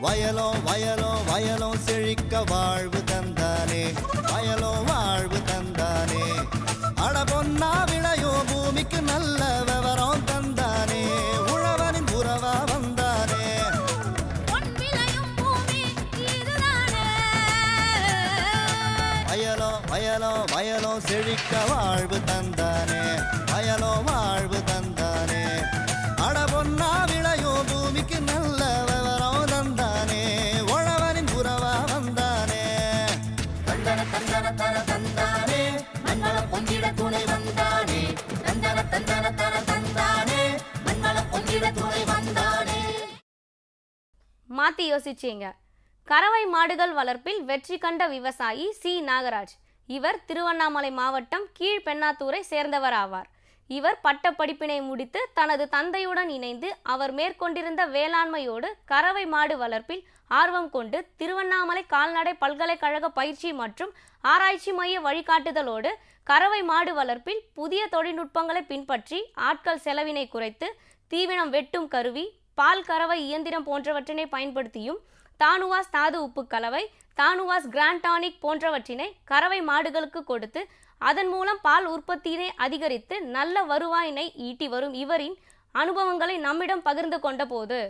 வயலோ வயலோ வயலோ செழிக்க வாழ்வு தந்தானே, வயலோ வாழ்வு தந்தானே. அட பொன்னா விளையோ பூமிக்கு நல்ல விவரம் தந்தானே, உழவனின் உறவா வந்தானே. வயலோ வயலோ வயலோ செழிக்க வாழ்வு தந்தானே, வயலோ வாழ்வு தந்தானே. அட பொன்னா விளையோ பூமிக்கு நல்ல விவரம் தந்தானே, உழவனின் உறவா வந்தானே. தந்தன தந்தன தர தந்தானே, மண்வள பொங்கிட துணை வந்தானே. தந்தன தந்தன தர தந்தானே, மண்வள பொங்கிட துணை வந்தானே. மாத்தி யோசிச்சீங்க. கறவை மாடுகள் வளர்ப்பில் வெற்றி கண்ட விவசாயி சி நாகராஜ். இவர் திருவண்ணாமலை மாவட்டம் கீழ்பெண்ணாத்தூரை சேர்ந்தவர் ஆவார். இவர் பட்ட படிப்பினை முடித்து தனது தந்தையுடன் இணைந்து அவர் மேற்கொண்டிருந்த வேளாண்மையோடு கறவை மாடு வளர்ப்பில் ஆர்வம் கொண்டு திருவண்ணாமலை கால்நடை பல்கலைக்கழக பயிற்சி மற்றும் ஆராய்ச்சி மைய வழிகாட்டுதலோடு கறவை மாடு வளர்ப்பில் புதிய தொழில்நுட்பங்களை பின்பற்றி ஆட்கள் செலவினை குறைத்து தீவனம் வெட்டும் கருவி, பால் கறவை இயந்திரம் போன்றவற்றினை பயன்படுத்தியும் தானுவாஸ் தாது உப்பு கலவை, தானுவாஸ் கிராண்ட் டானிக் போன்றவற்றினை கறவை மாடுகளுக்கு கொடுத்து அதன் மூலம் பால் உற்பத்தியினை அதிகரித்து நல்ல வருவாயினை ஈட்டி வரும் இவரின் அனுபவங்களை நம்மிடம் பகிர்ந்து கொண்ட போது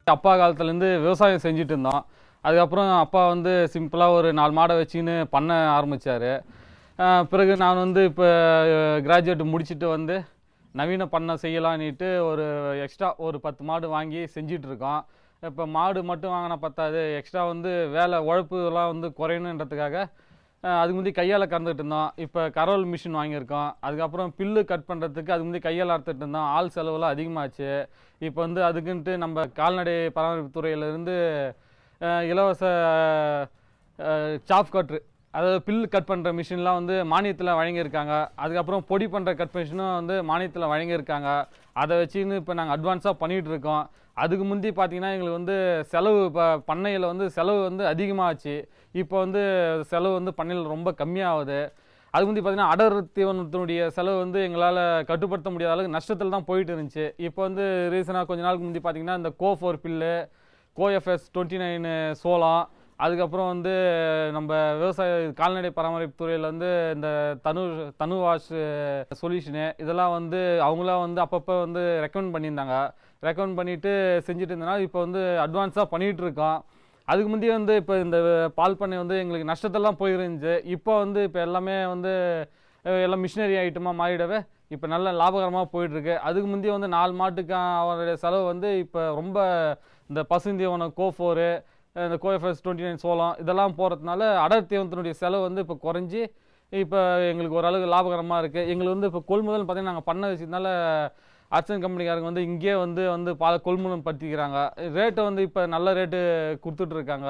அப்பா காலத்துலேருந்து விவசாயம் செஞ்சுட்டு இருந்தோம். அதுக்கப்புறம் அப்பா வந்து சிம்பிளாக ஒரு 4 மாடை வச்சுன்னு பண்ண ஆரம்பித்தார். பிறகு நான் வந்து இப்போ கிராஜுவேட் முடிச்சுட்டு வந்து நவீன பண்ணை செய்யலான்னுட்டு ஒரு எக்ஸ்ட்ரா ஒரு 10 மாடு வாங்கி செஞ்சிட்ருக்கோம். இப்போ மாடு மட்டும் வாங்கினா பத்தாது, எக்ஸ்ட்ரா வந்து வேலை உழைப்புலாம் வந்து குறையணுன்றதுக்காக அதுக்கு முந்தைய கையால் கறந்துட்டு இருந்தோம். இப்போ கரோல் மிஷின் வாங்கியிருக்கோம். அதுக்கப்புறம் பில்லு கட் பண்ணுறதுக்கு அதுக்கு முந்தைய கையால் அறுத்துட்டு இருந்தோம். ஆள் செலவுலாம் அதிகமாச்சு. இப்போ வந்து அதுக்குன்ட்டு நம்ம கால்நடை பராமரிப்பு துறையிலேருந்து இலவச சாப் கட்ரு, அதாவது பில்லு கட் பண்ணுற மிஷின்லாம் வந்து மானியத்தில் வழங்கியிருக்காங்க. அதுக்கப்புறம் பொடி பண்ணுற கட் மிஷினும் வந்து மானியத்தில் வழங்கியிருக்காங்க. அதை வச்சுன்னு இப்போ நாங்கள் அட்வான்ஸாக பண்ணிகிட்ருக்கோம். அதுக்கு முந்தி பார்த்திங்கன்னா எங்களுக்கு வந்து செலவு இப்போ பண்ணையில் வந்து செலவு வந்து அதிகமாகச்சு. இப்போ வந்து செலவு வந்து பண்ணையில் ரொம்ப கம்மியாகுது. அதுக்கு முந்தி பார்த்திங்கன்னா அடர் தீவனத்தினுடைய செலவு வந்து எங்களால் கட்டுப்படுத்த முடியாத அளவுக்கு நஷ்டத்தில் தான் போயிட்டு இருந்துச்சு. இப்போ வந்து ரீசனாக கொஞ்ச நாளுக்கு முந்தி பார்த்திங்கன்னா இந்த கோ4 பில்லு, கோஎஃப்எஸ் 29 சோளம், அதுக்கப்புறம் வந்து நம்ம விவசாய கால்நடை பராமரிப்பு துறையில் வந்து இந்த தனுவாஷ் சொல்யூஷனு இதெல்லாம் வந்து அவங்களாம் வந்து அப்பப்போ வந்து ரெக்கமெண்ட் பண்ணியிருந்தாங்க. ரெக்கமெண்ட் பண்ணிவிட்டு செஞ்சுட்டு இருந்தனால இப்போ வந்து அட்வான்ஸாக பண்ணிகிட்ருக்கோம். அதுக்கு முந்தைய வந்து இப்போ இந்த பால் பண்ணை வந்து எங்களுக்கு நஷ்டத்தெல்லாம் போயிருந்துச்சு. இப்போ வந்து இப்போ எல்லாமே வந்து எல்லாம் மிஷினரி ஐட்டமாக மாறிடவே இப்போ நல்ல லாபகரமாக போயிட்டுருக்கு. அதுக்கு முந்தைய வந்து 4 மாட்டுக்கு அவருடைய செலவு வந்து இப்போ ரொம்ப இந்த பசுந்தீவனம் கோ4, இந்த கோஎஃப்எஸ் 29 சோளம் இதெல்லாம் போகிறதுனால அடர் தீவனத்தினுடைய செலவு வந்து இப்போ குறைஞ்சி இப்போ எங்களுக்கு ஓரளவுக்கு லாபகரமாக இருக்குது. எங்களுக்கு வந்து இப்போ கொள்முதல் பார்த்திங்கன்னா நாங்கள் பண்ண விஷயத்தினால அர்ச்சன் கம்பெனிக்காரங்க வந்து இங்கேயே வந்து பால் கொள்முதல் படுத்திக்கிறாங்க. ரேட்டை வந்து இப்போ நல்ல ரேட்டு கொடுத்துட்ருக்காங்க.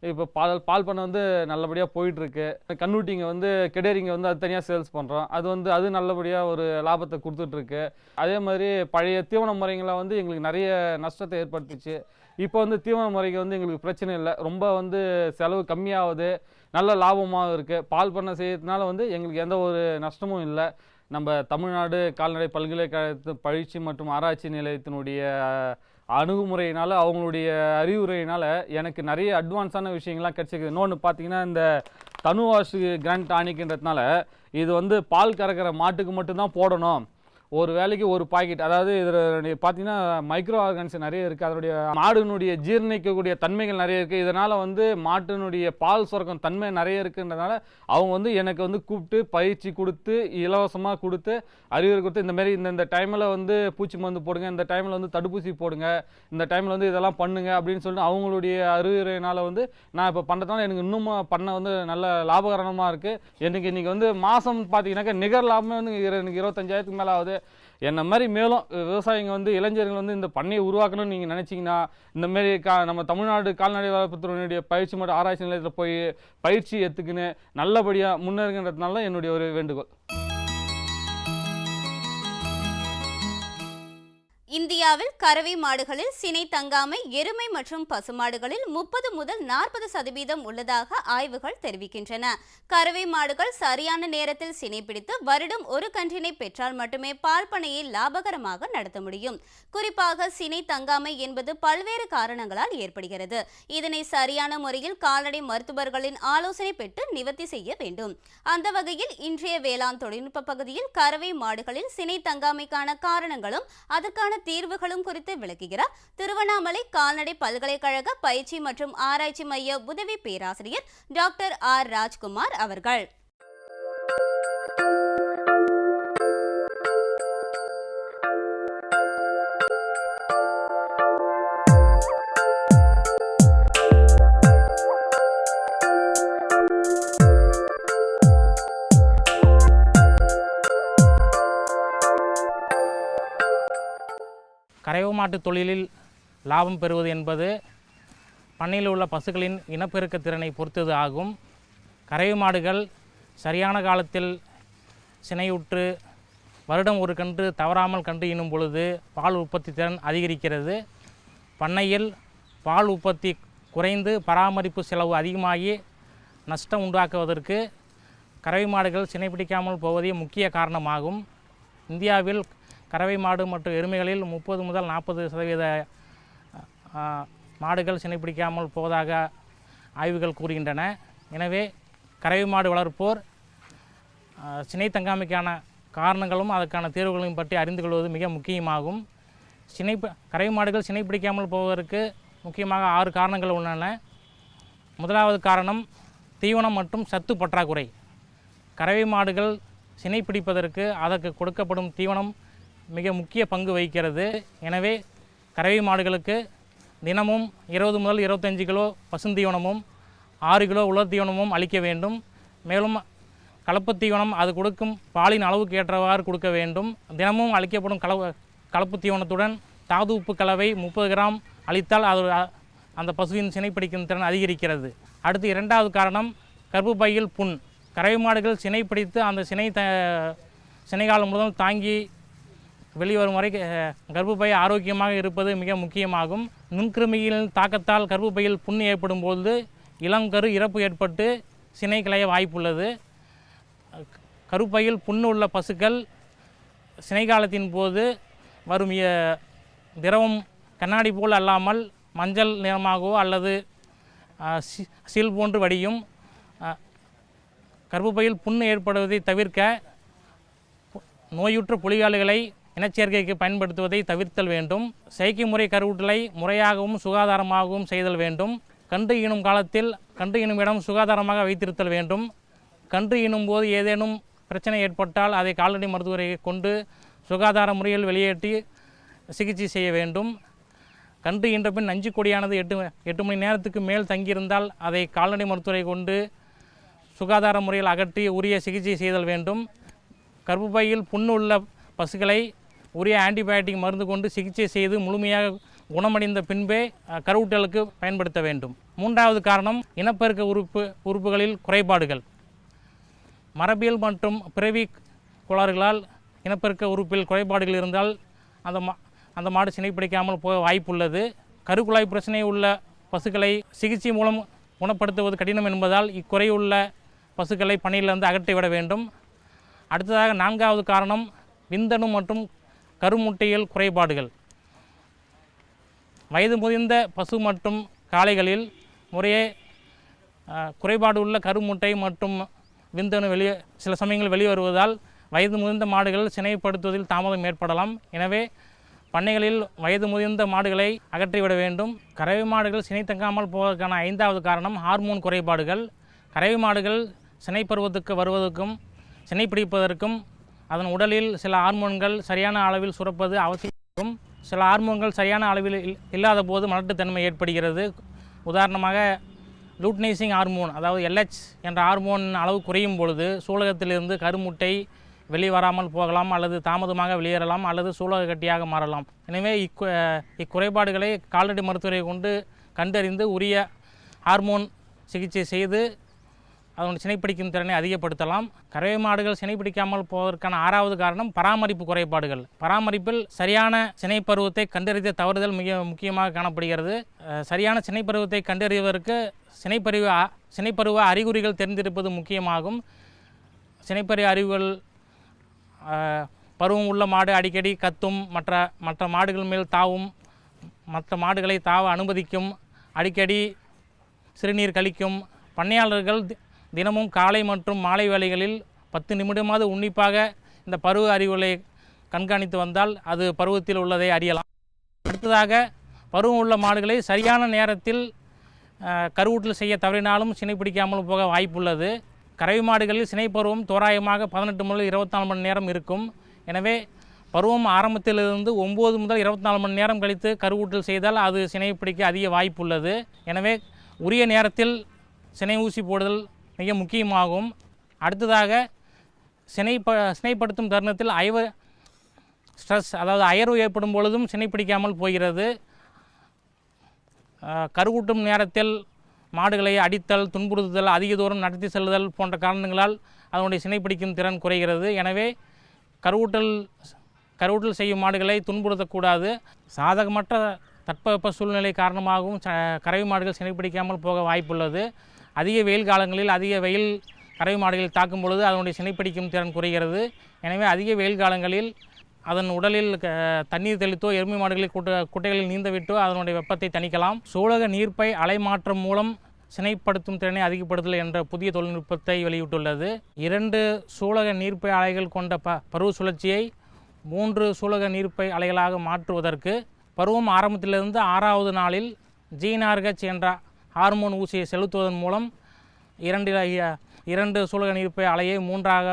இப்போ பால் பண்ணை வந்து நல்லபடியாக போயிட்டுருக்கு. கண்ணுட்டிங்க வந்து கெடேரிங்க வந்து அது தனியாக சேல்ஸ் பண்ணுறோம். அது நல்லபடியாக ஒரு லாபத்தை கொடுத்துட்ருக்கு. அதே மாதிரி பழைய தீவன முறைங்களை வந்து எங்களுக்கு நிறைய நஷ்டத்தை ஏற்படுத்துச்சு. இப்போ வந்து தீவன முறைக்கு வந்து எங்களுக்கு பிரச்சனை இல்லை, ரொம்ப வந்து செலவு கம்மியாகுது, நல்ல லாபமாக இருக்குது. பால் பண்ணை செய்யறதுனால வந்து எங்களுக்கு எந்த ஒரு நஷ்டமும் இல்லை. நம்ம தமிழ்நாடு கால்நடை பல்கலைக்கழகத்து பயிற்சி மற்றும் ஆராய்ச்சி நிலையத்தினுடைய அணுகுமுறையினால் அவங்களுடைய அறிவுரையினால் எனக்கு நிறைய அட்வான்ஸான விஷயங்கள்லாம் கிடச்சிக்குது. இன்னொன்று பார்த்திங்கன்னா இந்த தனுவாஷ் கிராண்ட் டானிக்ன்றதுனால இது வந்து பால் கறக்கிற மாட்டுக்கு மட்டும்தான் போடணும். ஒரு வேலைக்கு ஒரு பாக்கெட், அதாவது இதில் பார்த்தீங்கன்னா மைக்ரோ ஆர்கான்ஸ் நிறைய இருக்குது. அதனுடைய மாடுனுடைய ஜீரணிக்கக்கூடிய தன்மைகள் நிறைய இருக்குது. இதனால் வந்து மாட்டினுடைய பால் சுரக்கும் தன்மை நிறைய இருக்குன்றதுனால அவங்க வந்து எனக்கு வந்து கூப்பிட்டு பயிற்சி கொடுத்து இலவசமாக கொடுத்து அறிவுரை கொடுத்து இந்தமாரி இந்த டைமில் வந்து பூச்சி மருந்து போடுங்க, இந்த டைமில் வந்து தடுப்பூசி போடுங்க, இந்த டைமில் வந்து இதெல்லாம் பண்ணுங்க அப்படின்னு சொல்லிட்டு அவங்களுடைய அறிவுரையினால் வந்து நான் இப்போ பண்ணுறதுனால எனக்கு இன்னும் பண்ண வந்து நல்ல லாபகரமாக இருக்குது. எனக்கு இன்றைக்கி வந்து மாதம் பார்த்தீங்கன்னாக்கா நிகர் லாபமே வந்து எனக்கு 25,000க்கு மேலே ஆகுது. என்ன மாதிரி மேலும் விவசாயிங்க வந்து இளைஞர்கள் வந்து இந்த பண்ணையை உருவாக்கணும்னு நீங்கள் நினச்சிங்கன்னா இந்தமாரி நம்ம தமிழ்நாடு கால்நடை வளர்ப்புத்துறையினுடைய பயிற்சி மற்றும் ஆராய்ச்சி நிலையத்தில் போய் பயிற்சி எடுத்துக்கின்னு நல்லபடியாக முன்னேறுகின்றதுனால என்னுடைய ஒரு வேண்டுகோள். இந்திய இந்தியாவில் கறவை மாடுகளில் சினை தங்காமை எருமை மற்றும் பசுமாடுகளில் 30 முதல் 40% உள்ளதாக ஆய்வுகள் தெரிவிக்கின்றன. கறவை மாடுகள் சரியான நேரத்தில் சினை பிடித்து வருடம் ஒரு கன்றினை பெற்றால் மட்டுமே பால் பண்ணையை லாபகரமாக நடத்த முடியும். குறிப்பாக சினை தங்காமை என்பது பல்வேறு காரணங்களால் ஏற்படுகிறது. இதனை சரியான முறையில் கால்நடை மருத்துவர்களின் ஆலோசனை பெற்று நிவர்த்தி செய்ய வேண்டும். அந்த வகையில் இன்றைய வேளாண் தொழில்நுட்ப பகுதியில் கறவை மாடுகளில் சினை தங்காமைக்கான காரணங்களும் அதற்கான தீர்வுகளும் குறித்து விளக்குகிறார் திருவண்ணாமலை கால்நடை பல்கலைக்கழக பயிற்சி மற்றும் ஆராய்ச்சி மைய உதவி பேராசிரியர் டாக்டர் ஆர் ராஜ்குமார் அவர்கள். கறவை மாட்டு தொழிலில் லாபம் பெறுவது என்பது பண்ணையில் உள்ள பசுக்களின் இனப்பெருக்க திறனை பொறுத்தது ஆகும். கறவை மாடுகள் சரியான காலத்தில் சினையுற்று வருடம் ஒரு கன்று தவறாமல் கன்று ஈனும் பொழுது பால் உற்பத்தி திறன் அதிகரிக்கிறது. பண்ணையில் பால் உற்பத்தி குறைந்து பராமரிப்பு செலவு அதிகமாகி நஷ்டம் உண்டாக்குவதற்கு கறவை மாடுகள் சினைப்பிடிக்காமல் போவதே முக்கிய காரணமாகும். இந்தியாவில் கறவை மாடு மற்றும் எருமைகளில் 30 முதல் 40% மாடுகள் சினைப்பிடிக்காமல் போவதாக ஆய்வுகள் கூறுகின்றன. எனவே கறவை மாடு வளர்ப்போர் சினை தங்காமைக்கான காரணங்களும் அதற்கான தீர்வுகளையும் பற்றி அறிந்து கொள்வது மிக முக்கியமாகும். கறவை மாடுகள் சினைப்பிடிக்காமல் போவதற்கு முக்கியமாக 6 காரணங்கள் உள்ளன. முதலாவது காரணம் தீவனம் மற்றும் சத்து பற்றாக்குறை. கறவை மாடுகள் சினைப்பிடிப்பதற்கு அதற்கு கொடுக்கப்படும் தீவனம் மிக முக்கிய பங்கு வகிக்கிறது. எனவே கறவை மாடுகளுக்கு தினமும் 20 முதல் 25 கிலோ பசுந்தீவனமும் 6 கிலோ உலர் தீவனமும் அளிக்க வேண்டும். மேலும் கலப்பு தீவனம் அது கொடுக்கும் பாலின் அளவுக்கு ஏற்றவாறு கொடுக்க வேண்டும். தினமும் அளிக்கப்படும் கலப்பு தீவனத்துடன் தாது உப்பு கலவை 30 கிராம் அளித்தால் அது அந்த பசுவின் சினைப்பிடிக்கும் திறன் அதிகரிக்கிறது. அடுத்து இரண்டாவது காரணம் கர்ப்பப்பையில் புண். கறவை மாடுகள் சினைப்பிடித்து அந்த சினைகாலம் முதல் தாங்கி வெளிவரும் வரை கர்ப்பப்பை ஆரோக்கியமாக இருப்பது மிக முக்கியமாகும். நுண்கிருமிகளின் தாக்கத்தால் கர்ப்பப்பையில் புண் ஏற்படும் போது இளங்கரு இறப்பு ஏற்பட்டு சினை கிளைய வாய்ப்புள்ளது. கருப்பையில் புண்ணு உள்ள பசுக்கள் சினைகாலத்தின் போது வரும் திரவம் கண்ணாடி போல் அல்லாமல் மஞ்சள் நிறமாகவோ அல்லது சீல் போன்று வடியும். கர்ப்பப்பையில் புண்ணு ஏற்படுவதை தவிர்க்க நோயுற்ற புலிகால்களை இனச்சேர்க்கைக்கு பயன்படுத்துவதை தவிர்த்தல் வேண்டும். செயற்கை முறை கருவூட்டலை முறையாகவும் சுகாதாரமாகவும் செய்தல் வேண்டும். கன்று ஈனும் காலத்தில் கன்று ஈனும் இடம் சுகாதாரமாக வைத்திருத்தல் வேண்டும். கன்று ஈனும் போது ஏதேனும் பிரச்சனை ஏற்பட்டால் அதை கால்நடை மருத்துவரை கொண்டு சுகாதார முறையில் வெளியேற்றி சிகிச்சை செய்ய வேண்டும். கன்று ஈன்ற பின் நஞ்சு கொடியானது 8 மணி நேரத்துக்கு மேல் தங்கியிருந்தால் அதை கால்நடை மருத்துவரை கொண்டு சுகாதார முறையில் அகற்றி உரிய சிகிச்சை செய்தல் வேண்டும். கர்ப்பப்பையில் புண்ணுள்ள பசுக்களை உரிய ஆன்டிபயோட்டிக் மருந்து கொண்டு சிகிச்சை செய்து முழுமையாக குணமடைந்த பின்பே கருவூட்டலுக்கு பயன்படுத்த வேண்டும். மூன்றாவது காரணம் இனப்பெருக்க உறுப்புகளில் குறைபாடுகள். மரபியல் மற்றும் பிறவி கோளாறுகளால் இனப்பெருக்க உறுப்பில் குறைபாடுகள் இருந்தால் அந்த மாடு சினைப்பிடிக்காமல் போக வாய்ப்புள்ளது. கருக்குழாய் பிரச்சனை உள்ள பசுக்களை சிகிச்சை மூலம் குணப்படுத்துவது கடினம் என்பதால் இக்குறையுள்ள பசுக்களை பண்ணையிலிருந்து அகற்றிவிட வேண்டும். அடுத்ததாக நான்காவது காரணம் விந்தணு மற்றும் கருமுட்டையில் குறைபாடுகள். வயது முதிர்ந்த பசு மற்றும் காளைகளில் முறையே குறைபாடு உள்ள கருமுட்டை மற்றும் விந்தணு சில சமயங்கள் வெளிவருவதால் வயது முதிர்ந்த மாடுகள் சினைப்படுத்துவதில் தாமதம் ஏற்படலாம். எனவே பண்ணைகளில் வயது முதிர்ந்த மாடுகளை அகற்றிவிட வேண்டும். கறவை மாடுகள் சினை தங்காமல் போவதற்கான 5வது காரணம் ஹார்மோன் குறைபாடுகள். கறவை மாடுகள் சினை பருவத்துக்கு வருவதற்கும் சினை பிடிப்பதற்கும் அதன் உடலில் சில ஹார்மோன்கள் சரியான அளவில் சுரப்பது அவசியம். சில ஹார்மோன்கள் சரியான அளவில் இல்லாத போது மலட்டுத்தன்மை ஏற்படுகிறது. உதாரணமாக லூட்னைசிங் ஹார்மோன் அதாவது LH என்ற ஹார்மோன் அளவு குறையும் பொழுது சூலகத்திலிருந்து கருமுட்டை வெளிவராமல் போகலாம் அல்லது தாமதமாக வெளியேறலாம் அல்லது சூலக கட்டியாக மாறலாம். எனவே இக்குறைபாடுகளை கால்நடை மருத்துவரை கொண்டு கண்டறிந்து உரிய ஹார்மோன் சிகிச்சை செய்து அதனுடைய சினைப்பிடிக்கும் திறனை அதிகப்படுத்தலாம். கறவை மாடுகள் சினைப்பிடிக்காமல் போவதற்கான 6வது காரணம் பராமரிப்பு குறைபாடுகள். பராமரிப்பில் சரியான சினைப்பருவத்தை கண்டறிய தவறுதல் மிக முக்கியமாக காணப்படுகிறது. சரியான சினைப்பருவத்தை கண்டறிவதற்கு சினைப்பருவ அறிகுறிகள் தெரிந்திருப்பது முக்கியமாகும். சினைப்பருவ அறிகுறிகள் பருவம் உள்ள மாடு அடிக்கடி கத்தும், மற்ற மாடுகள் மேல் தாவும், மற்ற மாடுகளை தாவ அனுமதிக்கும், அடிக்கடி சிறுநீர் கழிக்கும். பண்ணையாளர்கள் தினமும் காலை மற்றும் மாலை வேளைகளில் 10 நிமிடமாவது உன்னிப்பாக இந்த பருவ அறிவுகளை கண்காணித்து வந்தால் அது பருவத்தில் உள்ளதை அறியலாம். அடுத்ததாக பருவம் உள்ள மாடுகளை சரியான நேரத்தில் கருவூட்டல் செய்ய தவறினாலும் சினைப்பிடிக்காமல் போக வாய்ப்புள்ளது. கறவை மாடுகளில் சினைப்பருவம் தோராயமாக 18 முதல் 24 மணி நேரம் இருக்கும். எனவே பருவம் ஆரம்பத்திலிருந்து 9 முதல் 24 மணி நேரம் கழித்து கருவூட்டல் செய்தால் அது சினைப்பிடிக்க அதிக வாய்ப்புள்ளது. எனவே உரிய நேரத்தில் சினை ஊசி போடுதல் மிக முக்கியமாகும். அடுத்ததாக சினைப்படுத்தும் தருணத்தில் ஸ்ட்ரெஸ் அதாவது அயர்வு ஏற்படும் பொழுதும் சினைப்பிடிக்காமல் போகிறது. கருவூட்டும் நேரத்தில் மாடுகளை அடித்தல், துன்புறுத்துதல், அதிக தூரம் நடத்தி செல்லுதல் போன்ற காரணங்களால் அதனுடைய சினைப்பிடிக்கும் திறன் குறைகிறது. எனவே கருவூட்டல் செய்யும் மாடுகளை துன்புறுத்தக்கூடாது. சாதகமற்ற தட்பவெப்ப சூழ்நிலை காரணமாகவும் கறவை மாடுகள் சினைப்பிடிக்காமல் போக வாய்ப்புள்ளது. அதிக வெயில் காலங்களில் அதிக வெயில் கறவை மாடுகளை தாக்கும் பொழுது அதனுடைய சினைப்பிடிக்கும் திறன் குறைகிறது. எனவே அதிக வெயில் காலங்களில் அதன் உடலில் தண்ணீர் தெளித்தோ எருமை மாடுகளை குட்டைகளில் நீந்தவிட்டோ அதனுடைய வெப்பத்தை தணிக்கலாம். சூலக நீர்ப்பை அலைமாற்றம் மூலம் சினைப்படுத்தும் திறனை அதிகப்படுத்தல் என்ற புதிய தொழில்நுட்பத்தை வெளியிட்டுள்ளது. 2 சூலக நீர்ப்பை அலைகள் கொண்ட பருவ சுழற்சியை 3 சூலக நீர்ப்பை அலைகளாக மாற்றுவதற்கு பருவம் ஆரம்பத்திலிருந்து 6வது நாளில் GnRH என்ற ஹார்மோன் ஊசியை செலுத்துவதன் மூலம் 2 சூலக நீர்ப்பை அலையை 3ஆக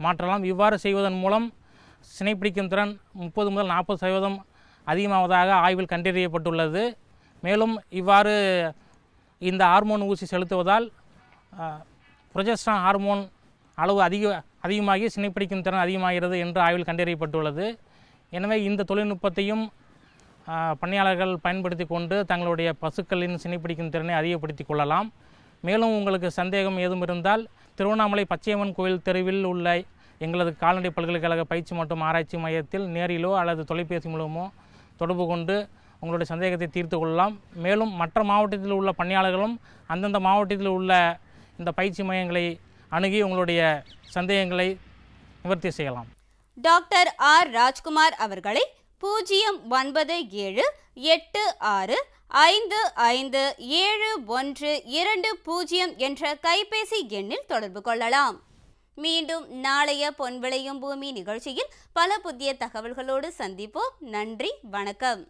மாற்றலாம். இவ்வாறு செய்வதன் மூலம் சினைப்பிடிக்கும் திறன் 30 முதல் 40% அதிகமாவதாக ஆய்வில் கண்டறியப்பட்டுள்ளது. மேலும் இவ்வாறு இந்த ஹார்மோன் ஊசி செலுத்துவதால் புரொஜெஸ்டரான் ஹார்மோன் அளவு அதிகமாகி சினைப்பிடிக்கும் திறன் அதிகமாகிறது என்று ஆய்வில் கண்டறியப்பட்டுள்ளது. எனவே இந்த தொழில்நுட்பத்தையும் பண்ணையாளர்கள் பயன்படுத்தி கொண்டு தங்களுடைய பசுக்களின் சினைப்பிடிக்கும் திறனை அதிகப்படுத்தி கொள்ளலாம். மேலும் உங்களுக்கு சந்தேகம் ஏதும் இருந்தால் திருவண்ணாமலை பச்சையம்மன் கோயில் தெருவில் உள்ள எங்களது கால்நடை பல்கலைக்கழக பயிற்சி மற்றும் ஆராய்ச்சி மையத்தில் நேரிலோ அல்லது தொலைபேசி மூலமோ தொடர்பு கொண்டு உங்களுடைய சந்தேகத்தை தீர்த்து கொள்ளலாம். மேலும் மற்ற மாவட்டத்தில் உள்ள பணியாளர்களும் அந்தந்த மாவட்டத்தில் உள்ள இந்த பயிற்சி மையங்களை அணுகி உங்களுடைய சந்தேகங்களை நிவர்த்தி செய்யலாம். டாக்டர் ஆர் ராஜ்குமார் அவர்களை 09786557120 என்ற கைபேசி எண்ணில் தொடர்பு கொள்ளலாம். மீண்டும் நாளைய பொன் விளையும் பூமி நிகழ்ச்சியில் பல புதிய தகவல்களோடு சந்திப்போம். நன்றி, வணக்கம்.